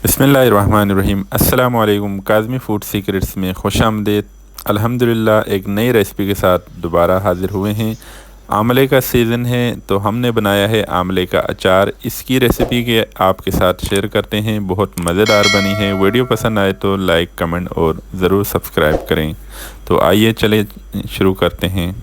बिस्मिल्लाहिर्रहमानिर्रहीम। अस्सलाम वालेकुम। काज़मी फ़ूड सीक्रेट्स में खुश आमदीद। अल्हम्दुलिल्लाह एक नई रेसिपी के साथ दोबारा हाज़िर हुए हैं। आमले का सीज़न है तो हमने बनाया है आमले का अचार। इसकी रेसिपी के आपके साथ शेयर करते हैं। बहुत मज़ेदार बनी है। वीडियो पसंद आए तो लाइक कमेंट और ज़रूर सब्सक्राइब करें। तो आइए चले शुरू करते हैं।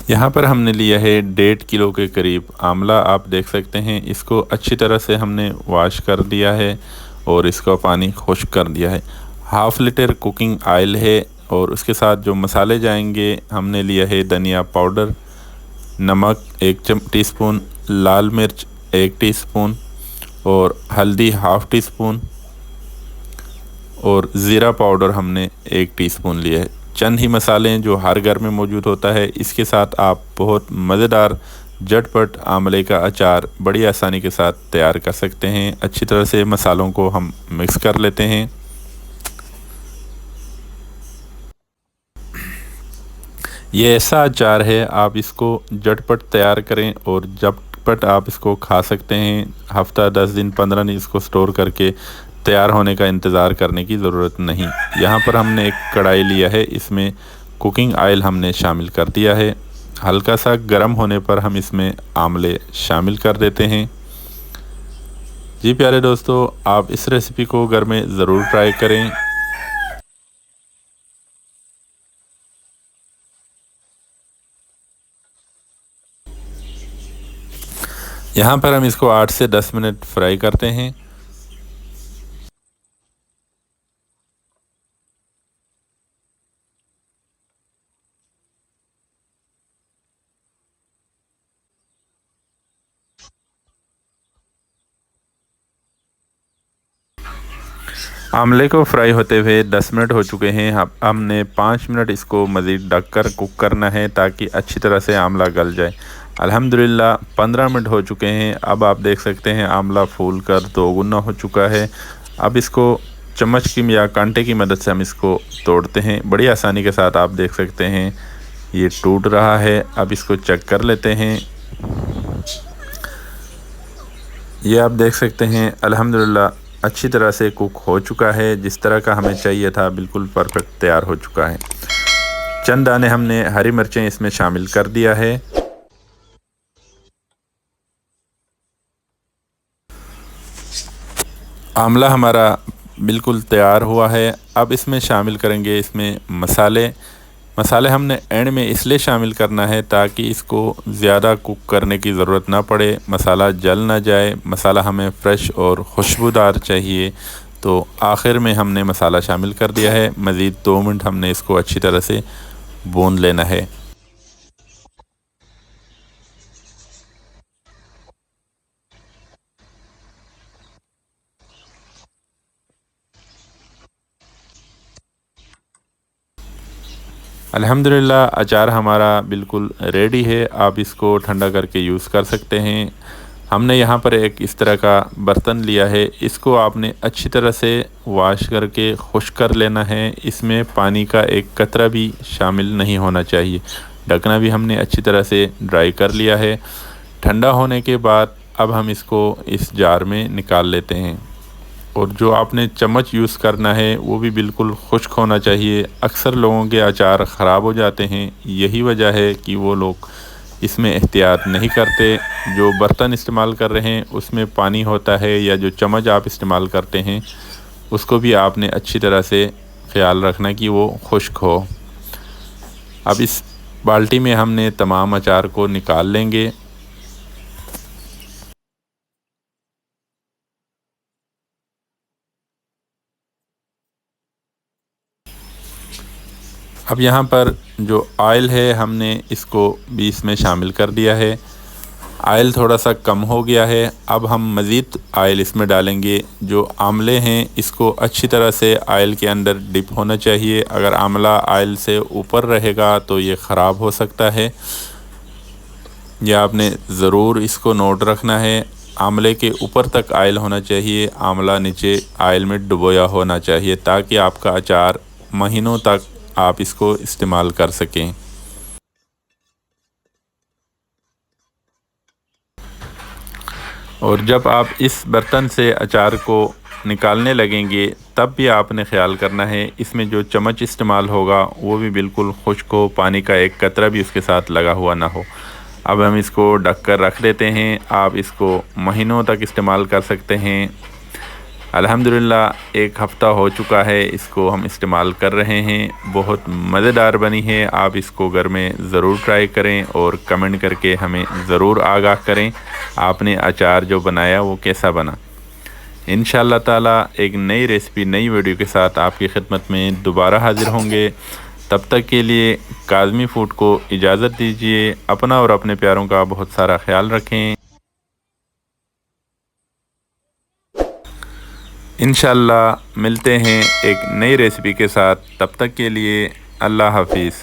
यहाँ पर हमने लिया है 1.5 किलो के करीब आंवला। आप देख सकते हैं इसको अच्छी तरह से हमने वॉश कर दिया है और इसका पानी खुश्क कर दिया है। हाफ़ लीटर कुकिंग ऑयल है और उसके साथ जो मसाले जाएंगे हमने लिया है धनिया पाउडर, नमक 1 टीस्पून, लाल मिर्च 1 टीस्पून और हल्दी हाफ़ टी स्पून और ज़ीरा पाउडर हमने 1 टीस्पून लिया है। चंद ही मसाले हैं जो हर घर में मौजूद होता है। इसके साथ आप बहुत मज़ेदार झटपट आंवले का अचार बड़ी आसानी के साथ तैयार कर सकते हैं। अच्छी तरह से मसालों को हम मिक्स कर लेते हैं। ये ऐसा अचार है आप इसको झटपट तैयार करें और झटपट आप इसको खा सकते हैं। हफ़्ता 10 दिन 15 दिन इसको स्टोर करके तैयार होने का इंतज़ार करने की ज़रूरत नहीं। यहाँ पर हमने एक कढ़ाई लिया है, इसमें कुकिंग ऑयल हमने शामिल कर दिया है। हल्का सा गर्म होने पर हम इसमें आंवले शामिल कर देते हैं। जी प्यारे दोस्तों, आप इस रेसिपी को घर में ज़रूर ट्राई करें। यहाँ पर हम इसको 8 से 10 मिनट फ्राई करते हैं। आमले को फ्राई होते हुए 10 मिनट हो चुके हैं। हमने 5 मिनट इसको मज़ीद ढककर कुक करना है ताकि अच्छी तरह से आमला गल जाए। अल्हम्दुलिल्लाह 15 मिनट हो चुके हैं। अब आप देख सकते हैं आमला फूल कर दोगुना हो चुका है। अब इसको चम्मच की या कांटे की मदद से हम इसको तोड़ते हैं। बड़ी आसानी के साथ आप देख सकते हैं ये टूट रहा है। अब इसको चेक कर लेते हैं। ये आप देख सकते हैं अल्हम्दुलिल्लाह अच्छी तरह से कुक हो चुका है। जिस तरह का हमें चाहिए था बिल्कुल परफेक्ट तैयार हो चुका है। चंद दाने हमने हरी मिर्चें इसमें शामिल कर दिया है। आमला हमारा बिल्कुल तैयार हुआ है। अब इसमें शामिल करेंगे इसमें मसाले हमने एंड में इसलिए शामिल करना है ताकि इसको ज़्यादा कुक करने की ज़रूरत ना पड़े, मसाला जल ना जाए। मसाला हमें फ़्रेश और खुशबूदार चाहिए तो आखिर में हमने मसाला शामिल कर दिया है। मज़ीद 2 मिनट हमने इसको अच्छी तरह से भून लेना है। अल्हम्दुलिल्लाह अचार हमारा बिल्कुल रेडी है। आप इसको ठंडा करके यूज़ कर सकते हैं। हमने यहाँ पर एक इस तरह का बर्तन लिया है। इसको आपने अच्छी तरह से वॉश करके खुश्क कर लेना है। इसमें पानी का एक कतरा भी शामिल नहीं होना चाहिए। ढकना भी हमने अच्छी तरह से ड्राई कर लिया है। ठंडा होने के बाद अब हम इसको इस जार में निकाल लेते हैं और जो आपने चम्मच यूज़ करना है वो भी बिल्कुल खुश्क होना चाहिए। अक्सर लोगों के अचार ख़राब हो जाते हैं, यही वजह है कि वो लोग इसमें एहतियात नहीं करते। जो बर्तन इस्तेमाल कर रहे हैं उसमें पानी होता है या जो चम्मच आप इस्तेमाल करते हैं उसको भी आपने अच्छी तरह से ख़्याल रखना कि वो खुश्क हो। अब इस बाल्टी में हमने तमाम अचार को निकाल लेंगे। अब यहाँ पर जो ऑयल है हमने इसको भी इसमें शामिल कर दिया है। ऑयल थोड़ा सा कम हो गया है। अब हम मज़ीद ऑयल इसमें डालेंगे। जो आमले हैं इसको अच्छी तरह से ऑयल के अंदर डिप होना चाहिए। अगर आमला ऑयल से ऊपर रहेगा तो ये ख़राब हो सकता है। यह आपने ज़रूर इसको नोट रखना है। आमले के ऊपर तक ऑयल होना चाहिए, आमला नीचे ऑयल में डुबोया होना चाहिए ताकि आपका अचार महीनों तक आप इसको इस्तेमाल कर सकें। और जब आप इस बर्तन से अचार को निकालने लगेंगे तब भी आपने ख्याल करना है इसमें जो चम्मच इस्तेमाल होगा वो भी बिल्कुल खुश्क हो, पानी का एक कतरा भी उसके साथ लगा हुआ ना हो। अब हम इसको ढक कर रख देते हैं। आप इसको महीनों तक इस्तेमाल कर सकते हैं। अल्हम्दुलिल्लाह एक हफ़्ता हो चुका है इसको हम इस्तेमाल कर रहे हैं। बहुत मज़ेदार बनी है। आप इसको घर में ज़रूर ट्राई करें और कमेंट करके हमें ज़रूर आगाह करें आपने अचार जो बनाया वो कैसा बना। इंशाअल्लाह ताला एक नई रेसिपी, नई वीडियो के साथ आपकी खिदमत में दोबारा हाज़िर होंगे। तब तक के लिए काज़मी फूड को इजाज़त दीजिए। अपना और अपने प्यारों का बहुत सारा ख्याल रखें। इंशाअल्लाह मिलते हैं एक नई रेसिपी के साथ। तब तक के लिए अल्लाह हाफिज़।